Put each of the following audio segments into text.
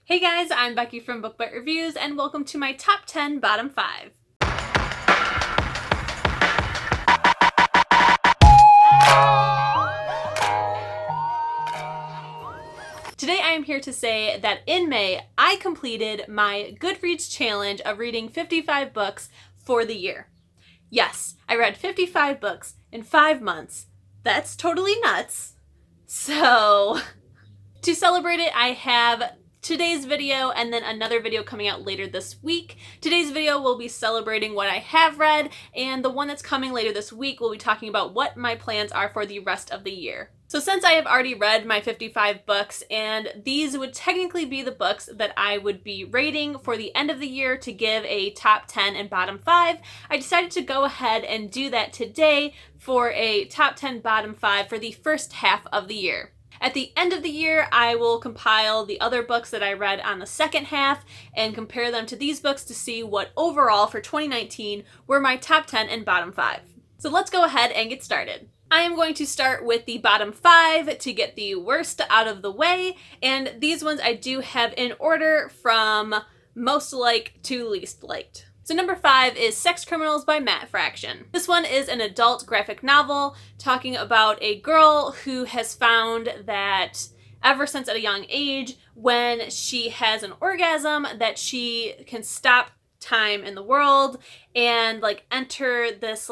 Hey guys, I'm Becky from Bookmarks Reviews, and welcome to my top 10 bottom 5. Today I am here to say that in May, I completed my Goodreads challenge of reading 55 books for the year. Yes, I read 55 books in 5 months. That's totally nuts. So, to celebrate it, I have today's video and then another video coming out later this week. Today's video will be celebrating what I have read, and the one that's coming later this week will be talking about what my plans are for the rest of the year. So since I have already read my 55 books, and these would technically be the books that I would be rating for the end of the year to give a top 10 and bottom 5, I decided to go ahead and do that today for a top 10 bottom 5 for the first half of the year. At the end of the year, I will compile the other books that I read on the second half and compare them to these books to see what overall for 2019 were my top 10 and bottom 5. So let's go ahead and get started. I am going to start with the bottom 5 to get the worst out of the way, and these ones I do have in order from most liked to least liked. So number 5 is Sex Criminals by Matt Fraction. This one is an adult graphic novel talking about a girl who has found that ever since at a young age, when she has an orgasm, that she can stop time in the world and enter this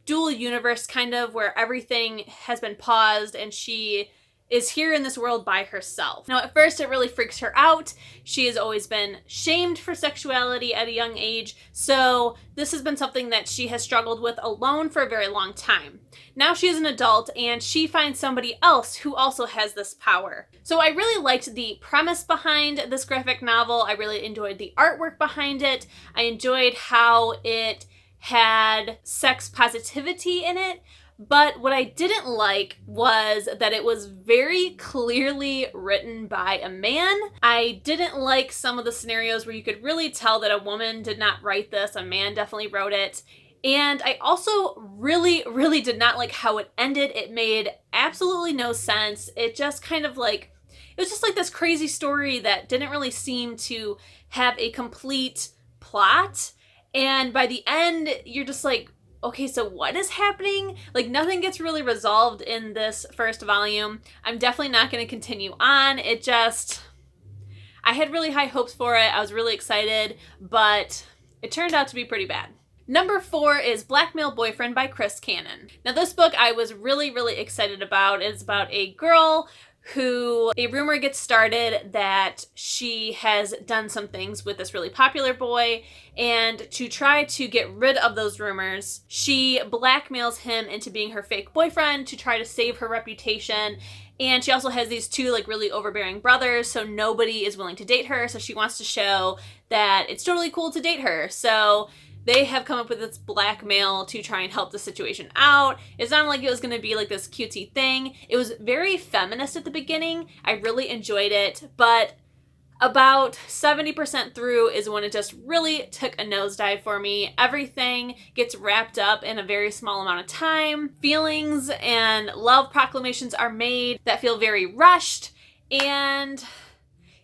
dual universe kind of where everything has been paused and she is here in this world by herself. Now, at first, it really freaks her out. She has always been shamed for sexuality at a young age, so this has been something that she has struggled with alone for a very long time. Now she is an adult, and she finds somebody else who also has this power. So I really liked the premise behind this graphic novel. I really enjoyed the artwork behind it. I enjoyed how it had sex positivity in it. But what I didn't like was that it was very clearly written by a man. I didn't like some of the scenarios where you could really tell that a woman did not write this. A man definitely wrote it. And I also really did not like how it ended. It made absolutely no sense. It just kind of it was just this crazy story that didn't really seem to have a complete plot. And by the end, you're just okay, so what is happening? Nothing gets really resolved in this first volume. I'm definitely not going to continue on. I had really high hopes for it. I was really excited, but it turned out to be pretty bad. Number 4 is Blackmail Boyfriend by Chris Cannon. Now, this book I was really excited about. It's about a girl who a rumor gets started that she has done some things with this really popular boy, and to try to get rid of those rumors, she blackmails him into being her fake boyfriend to try to save her reputation. And she also has these 2 really overbearing brothers, so nobody is willing to date her, so she wants to show that it's totally cool to date her. So they have come up with this blackmail to try and help the situation out. It's not like it was going to be this cutesy thing. It was very feminist at the beginning. I really enjoyed it, but about 70% through is when it just really took a nosedive for me. Everything gets wrapped up in a very small amount of time. Feelings and love proclamations are made that feel very rushed, and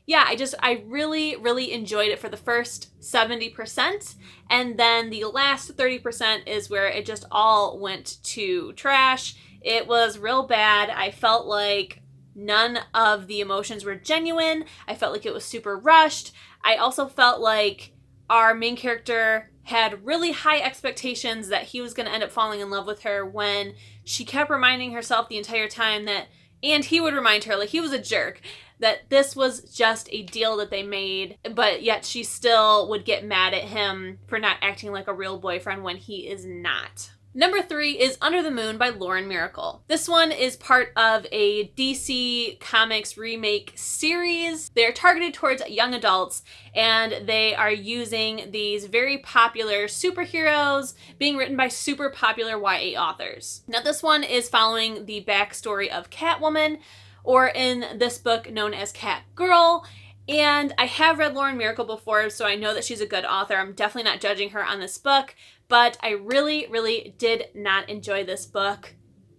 yeah, I really enjoyed it for the first 70%, and then the last 30% is where it just all went to trash. It was real bad. I felt like none of the emotions were genuine. I felt like it was super rushed. I also felt like our main character had really high expectations that he was going to end up falling in love with her, when she kept reminding herself the entire time that, and he would remind her, he was a jerk, that this was just a deal that they made, but yet she still would get mad at him for not acting like a real boyfriend when he is not. Number 3 is Under the Moon by Lauren Myracle. This one is part of a DC Comics remake series. They're targeted towards young adults, and they are using these very popular superheroes being written by super popular YA authors. Now, this one is following the backstory of Catwoman, or in this book known as Catgirl. And I have read Lauren Myracle before, so I know that she's a good author. I'm definitely not judging her on this book, but I really did not enjoy this book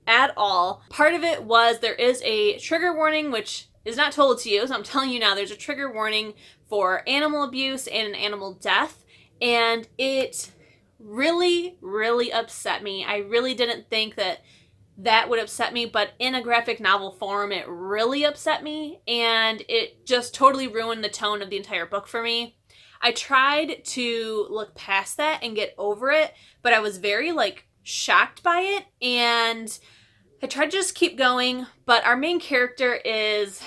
at all. Part of it was there is a trigger warning, which is not told to you, so I'm telling you now, there's a trigger warning for animal abuse and an animal death, and it really, really upset me. I really didn't think that would upset me, but in a graphic novel form, it really upset me, and it just totally ruined the tone of the entire book for me. I tried to look past that and get over it, but I was very, shocked by it, and I tried to just keep going, but our main character is,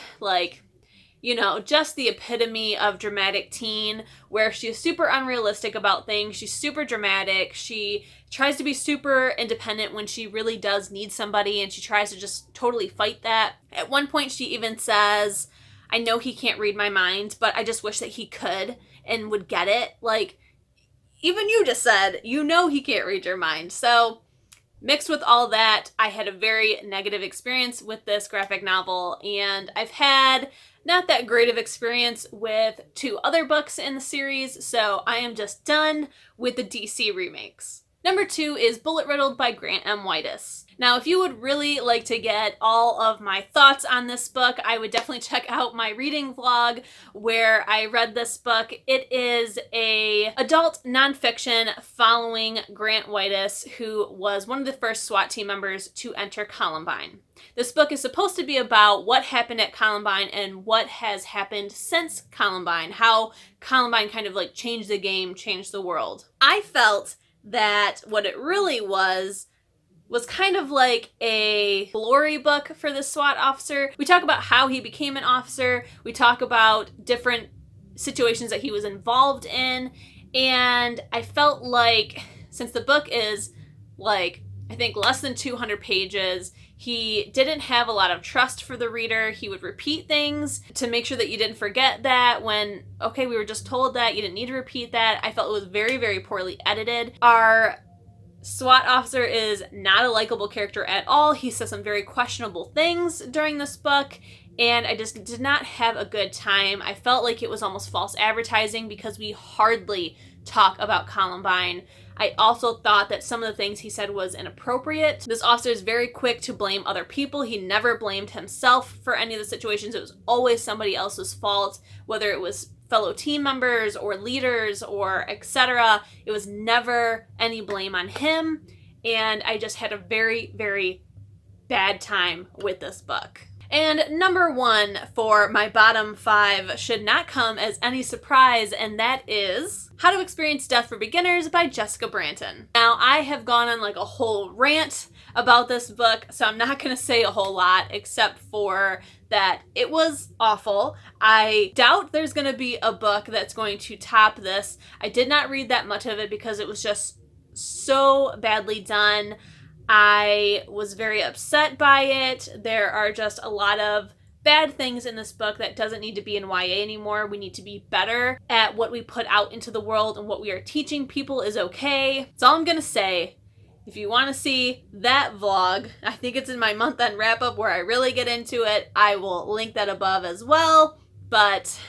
just the epitome of dramatic teen, where she's super unrealistic about things. She's super dramatic. She tries to be super independent when she really does need somebody, and she tries to just totally fight that. At one point, she even says, I know he can't read my mind, but I just wish that he could and would get it. Even you just said, he can't read your mind. So, mixed with all that, I had a very negative experience with this graphic novel, and I've had not that great of experience with 2 other books in the series, so I am just done with the DC remakes. Number 2 is Bullet Riddled by Grant M. Whitus. Now, if you would really like to get all of my thoughts on this book, I would definitely check out my reading vlog where I read this book. It is a adult nonfiction following Grant Whitus, who was one of the first SWAT team members to enter Columbine. This book is supposed to be about what happened at Columbine and what has happened since Columbine, how Columbine kind of changed the game, changed the world. I felt that what it really was kind of like a glory book for the SWAT officer. We talk about how he became an officer. We talk about different situations that he was involved in. And I felt like, since the book is I think less than 200 pages, he didn't have a lot of trust for the reader. He would repeat things to make sure that you didn't forget that when, okay, we were just told that, you didn't need to repeat that. I felt it was very, very poorly edited. Our SWAT officer is not a likable character at all. He says some very questionable things during this book, and I just did not have a good time. I felt like it was almost false advertising because we hardly talk about Columbine. I also thought that some of the things he said was inappropriate. This officer is very quick to blame other people. He never blamed himself for any of the situations. It was always somebody else's fault, whether it was fellow team members or leaders or etc. It was never any blame on him, and I just had a very, very bad time with this book. And number 1 for my bottom 5 should not come as any surprise, and that is How to Experience Death for Beginners by Jessica Branton. Now, I have gone on a whole rant about this book, so I'm not going to say a whole lot except for that it was awful. I doubt there's going to be a book that's going to top this. I did not read that much of it because it was just so badly done. I was very upset by it. There are just a lot of bad things in this book that doesn't need to be in YA anymore. We need to be better at what we put out into the world, and what we are teaching people is okay. That's all I'm going to say. If you want to see that vlog, I think it's in my month-end wrap-up where I really get into it. I will link that above as well, but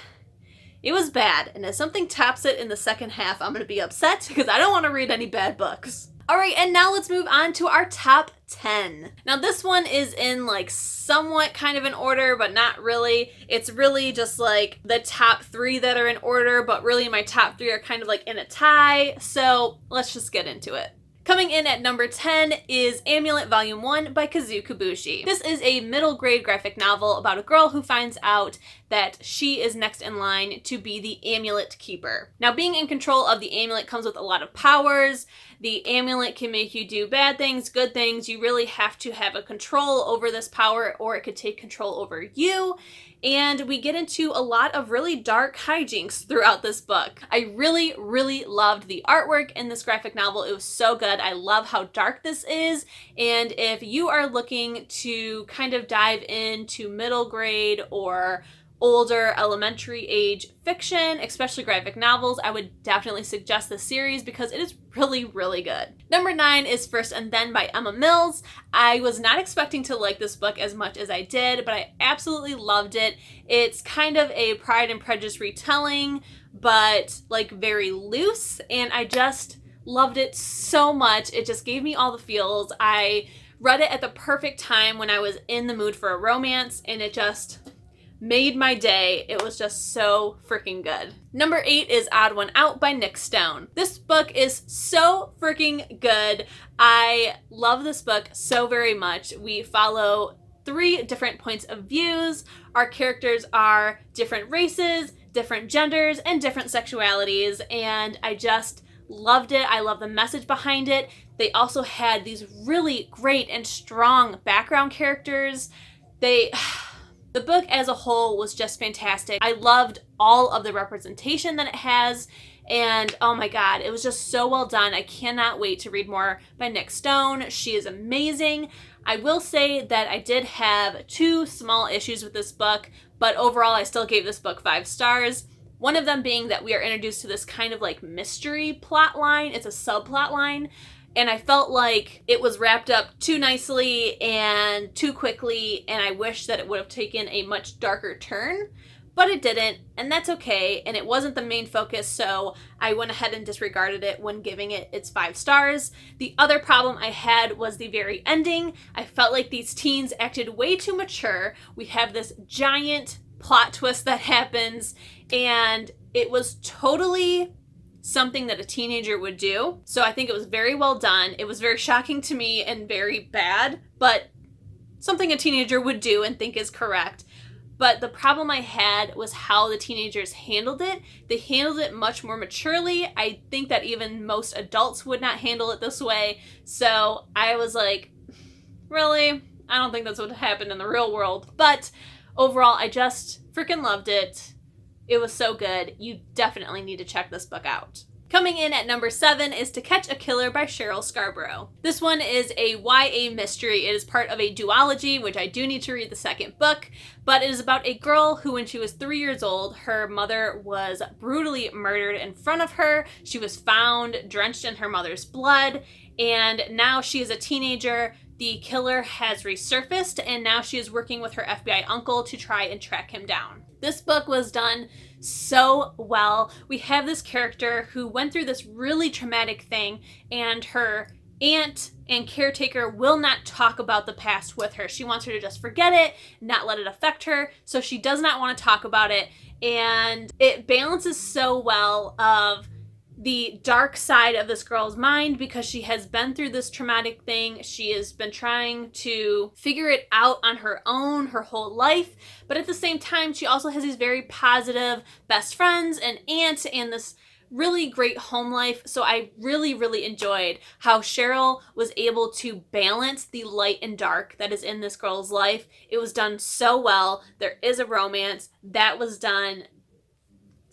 it was bad, and if something tops it in the second half, I'm going to be upset because I don't want to read any bad books. Alright, and now let's move on to our top 10. Now this one is in somewhat kind of an order, but not really. It's really just the top 3 that are in order, but really my top 3 are kind of in a tie, so let's just get into it. Coming in at number 10 is Amulet Volume 1 by Kazu Kibuishi. This is a middle grade graphic novel about a girl who finds out that she is next in line to be the Amulet Keeper. Now, being in control of the Amulet comes with a lot of powers. The Amulet can make you do bad things, good things. You really have to have a control over this power, or it could take control over you. And we get into a lot of really dark hijinks throughout this book. I really, really loved the artwork in this graphic novel. It was so good. I love how dark this is. And if you are looking to kind of dive into middle grade or older elementary age fiction, especially graphic novels, I would definitely suggest this series because it is really, really good. Number 9 is First and Then by Emma Mills. I was not expecting to like this book as much as I did, but I absolutely loved it. It's kind of a Pride and Prejudice retelling, but very loose, and I just loved it so much. It just gave me all the feels. I read it at the perfect time when I was in the mood for a romance, and it just made my day. It was just so freaking good. Number 8 is Odd One Out by Nic Stone. This book is so freaking good. I love this book so very much. We follow 3 different points of views. Our characters are different races, different genders, and different sexualities, and I just loved it. I love the message behind it. They also had these really great and strong background characters. The book as a whole was just fantastic. I loved all of the representation that it has, and oh my god, it was just so well done. I cannot wait to read more by Nic Stone. She is amazing. I will say that I did have 2 small issues with this book, but overall I still gave this book 5 stars. One of them being that we are introduced to this kind of like mystery plot line. It's a subplot line. And I felt like it was wrapped up too nicely and too quickly. And I wish that it would have taken a much darker turn. But it didn't. And that's okay. And it wasn't the main focus. So I went ahead and disregarded it when giving it its 5 stars. The other problem I had was the very ending. I felt like these teens acted way too mature. We have this giant plot twist that happens, and it was totally something that a teenager would do. So I think it was very well done. It was very shocking to me and very bad, but something a teenager would do and think is correct. But the problem I had was how the teenagers handled it. They handled it much more maturely. I think that even most adults would not handle it this way. So I was like, really? I don't think that's what happened in the real world. But overall, I just freaking loved it. It was so good. You definitely need to check this book out. Coming in at number 7 is To Catch a Killer by Sheryl Scarborough. This one is a YA mystery. It is part of a duology, which I do need to read the second book, but it is about a girl who, when she was 3 years old, her mother was brutally murdered in front of her. She was found drenched in her mother's blood, and now she is a teenager. The killer has resurfaced, and now she is working with her FBI uncle to try and track him down. This book was done so well. We have this character who went through this really traumatic thing, and her aunt and caretaker will not talk about the past with her. She wants her to just forget it, not let it affect her, so she does not want to talk about it, and it balances so well of the dark side of this girl's mind because she has been through this traumatic thing. She has been trying to figure it out on her own her whole life, but at the same time, she also has these very positive best friends and aunt and this really great home life. So I really, really enjoyed how Sheryl was able to balance the light and dark that is in this girl's life. It was done so well. There is a romance that was done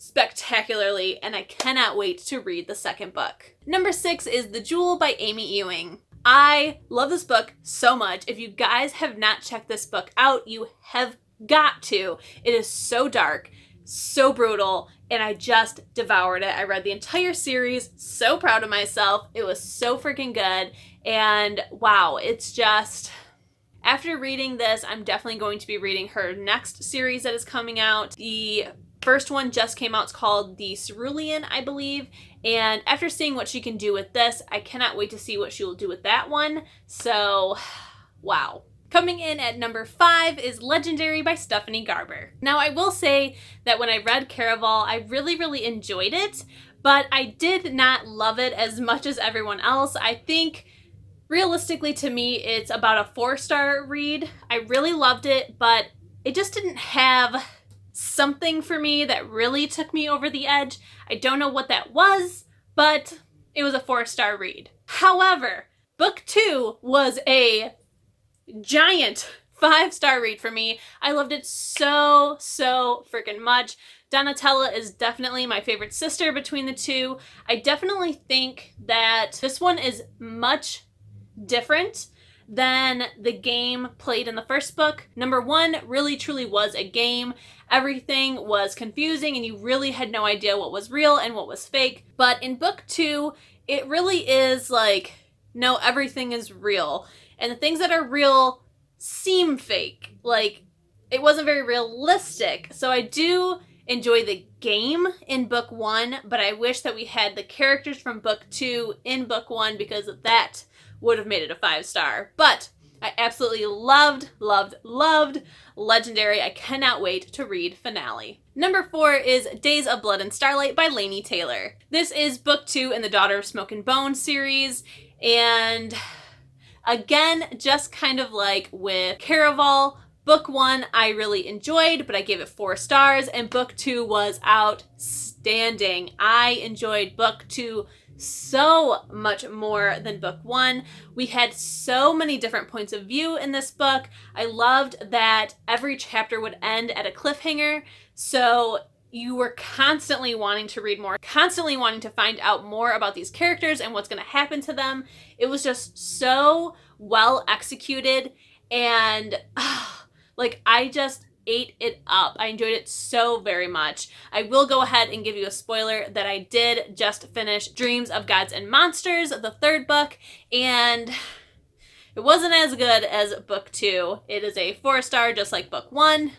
spectacularly, and I cannot wait to read the second book. Number 6 is The Jewel by Amy Ewing. I love this book so much. If you guys have not checked this book out, you have got to. It is so dark, so brutal, and I just devoured it. I read the entire series, so proud of myself. It was so freaking good, and wow, it's just... After reading this, I'm definitely going to be reading her next series that is coming out. The first one just came out. It's called The Cerulean, I believe. And after seeing what she can do with this, I cannot wait to see what she will do with that one. So, wow. Coming in at number 5 is Legendary by Stephanie Garber. Now, I will say that when I read Caraval, I really, really enjoyed it, but I did not love it as much as everyone else. I think realistically, to me, it's about a 4-star read. I really loved it, but it just didn't have something for me that really took me over the edge. I don't know what that was, but it was a 4-star read. However, book 2 was a giant 5-star read for me. I loved it so freaking much. Donatella is definitely my favorite sister between the two. I definitely think that this one is much different than the game played in the first book. Number 1 really truly was a game. Everything was confusing and you really had no idea what was real and what was fake. But in book 2, it really is like, no, everything is real. And the things that are real seem fake. Like, it wasn't very realistic. So I do enjoy the game in book 1, but I wish that we had the characters from book 2 in book 1 because that would have made it a 5-star. But I absolutely loved, loved, loved Legendary. I cannot wait to read finale. Number 4 is Days of Blood and Starlight by Laini Taylor. This is book 2 in the Daughter of Smoke and Bone series, and again, just kind of like with Caraval, book 1 I really enjoyed, but I gave it 4 stars, and book 2 was outstanding. I enjoyed book 2 so much more than book 1. We had so many different points of view in this book. I loved that every chapter would end at a cliffhanger, so you were constantly wanting to read more, constantly wanting to find out more about these characters and what's going to happen to them. It was just so well executed, and like I just ate it up. I enjoyed it so very much. I will go ahead and give you a spoiler that I did just finish Dreams of Gods and Monsters, the 3rd book, and it wasn't as good as book 2. It is a 4-star, just like book 1.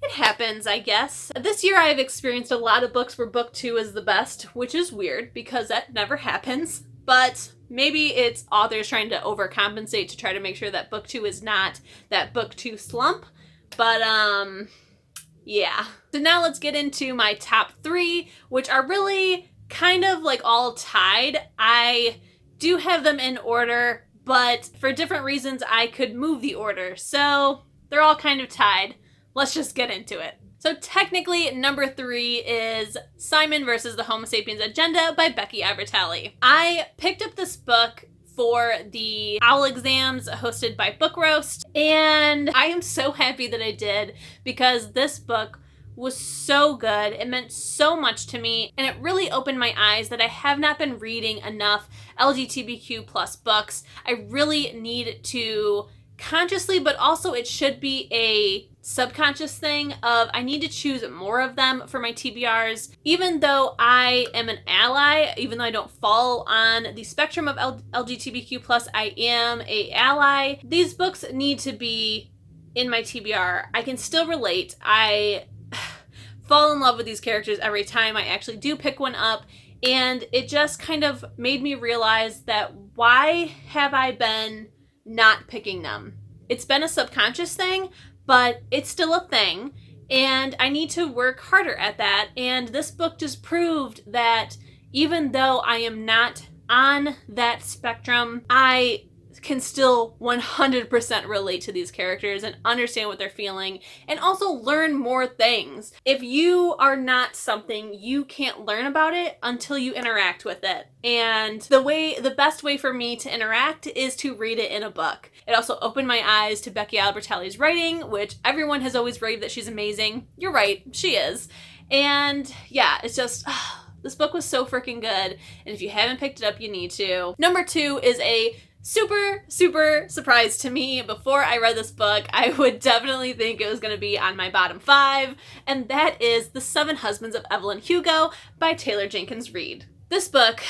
It happens, I guess. This year I've experienced a lot of books where book 2 is the best, which is weird because that never happens. But maybe it's authors trying to overcompensate to try to make sure that book 2 is not that book 2 slump. But, yeah. So now let's get into my top 3, which are really kind of like all tied. I do have them in order, but for different reasons I could move the order. So they're all kind of tied. Let's just get into it. So technically, number 3 is Simon versus the Homo Sapiens Agenda by Becky Albertalli. I picked up this book for the OWL exams hosted by Book Roast, and I am so happy that I did because this book was so good. It meant so much to me, and it really opened my eyes that I have not been reading enough LGBTQ plus books. I really need to consciously, but also it should be a subconscious thing of I need to choose more of them for my TBRs. Even though I am an ally, even though I don't fall on the spectrum of LGBTQ+, I am a ally. These books need to be in my TBR. I can still relate. I fall in love with these characters every time I actually do pick one up, and it just kind of made me realize that why have I been not picking them? It's been a subconscious thing, but it's still a thing, and I need to work harder at that. And this book just proved that even though I am not on that spectrum, I can still 100% relate to these characters and understand what they're feeling and also learn more things. If you are not something, you can't learn about it until you interact with it. And the best way for me to interact is to read it in a book. It also opened my eyes to Becky Albertalli's writing, which everyone has always raved that she's amazing. You're right, she is. And yeah, it's just, this book was so freaking good. And if you haven't picked it up, you need to. Number 2 is a super surprise to me. Before I read this book, I would definitely think it was going to be on my bottom 5, and that is The 7 Husbands of Evelyn Hugo by Taylor Jenkins Reid. This book,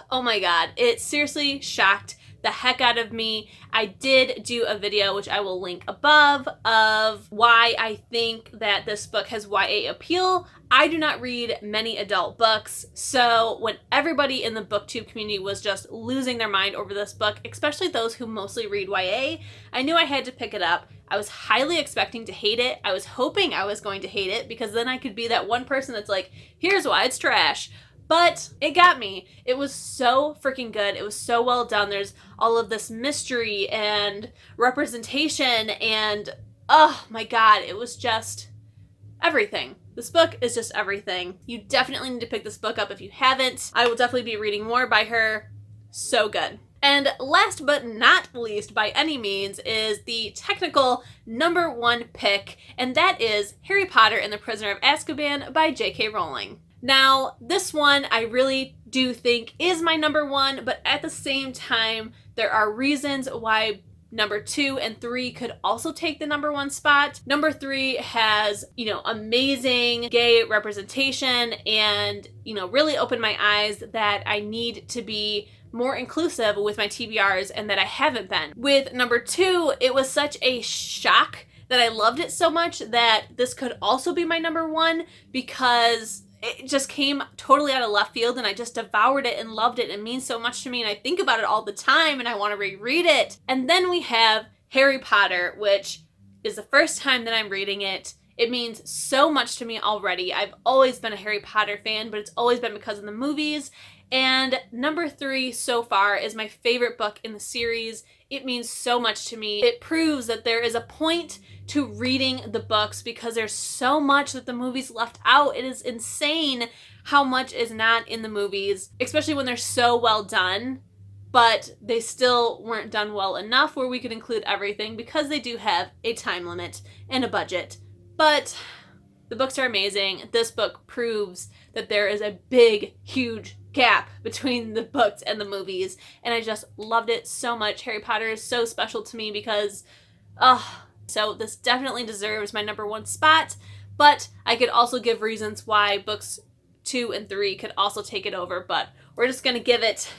oh my god, it seriously shocked the heck out of me. I did do a video, which I will link above, of why I think that this book has YA appeal. I do not read many adult books, so when everybody in the booktube community was just losing their mind over this book, especially those who mostly read YA, I knew I had to pick it up. I was highly expecting to hate it. I was hoping I was going to hate it because then I could be that one person that's like, here's why it's trash. But it got me. It was so freaking good. It was so well done. There's all of this mystery and representation and, oh my god, it was just everything. This book is just everything. You definitely need to pick this book up if you haven't. I will definitely be reading more by her. So good. And last but not least by any means is the technical number 1 pick, and that is Harry Potter and the Prisoner of Azkaban by J.K. Rowling. Now, this one I really do think is my number 1, but at the same time, there are reasons why number 2 and 3 could also take the number 1 spot. Number 3 has, amazing gay representation and, really opened my eyes that I need to be more inclusive with my TBRs and that I haven't been. With number 2, it was such a shock that I loved it so much that this could also be my number 1 because it just came totally out of left field, and I just devoured it and loved it. It means so much to me, and I think about it all the time, and I want to reread it. And then we have Harry Potter, which is the first time that I'm reading it. It means so much to me already. I've always been a Harry Potter fan, but it's always been because of the movies. And number 3 so far is my favorite book in the series. It means so much to me. It proves that there is a point to reading the books because there's so much that the movies left out. It is insane how much is not in the movies, especially when they're so well done, but they still weren't done well enough where we could include everything because they do have a time limit and a budget. But the books are amazing. This book proves that there is a big, huge gap between the books and the movies, and I just loved it so much. Harry Potter is so special to me because, so this definitely deserves my number 1 spot, but I could also give reasons why books 2 and 3 could also take it over, but we're just gonna give it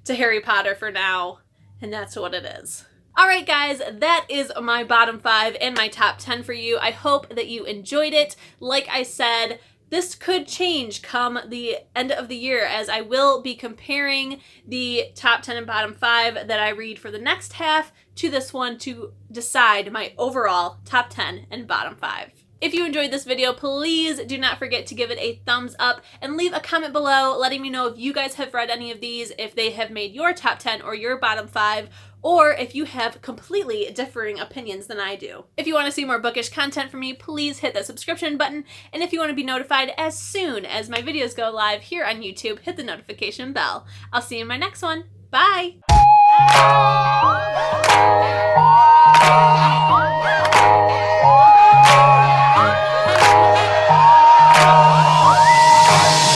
to Harry Potter for now, and that's what it is. Alright guys, that is my bottom 5 and my top 10 for you. I hope that you enjoyed it. Like I said, this could change come the end of the year, as I will be comparing the top 10 and bottom 5 that I read for the next half to this one to decide my overall top 10 and bottom 5. If you enjoyed this video, please do not forget to give it a thumbs up and leave a comment below letting me know if you guys have read any of these, if they have made your top 10 or your bottom 5, or if you have completely differing opinions than I do. If you want to see more bookish content from me, please hit that subscription button, and if you want to be notified as soon as my videos go live here on YouTube, hit the notification bell. I'll see you in my next one. Bye!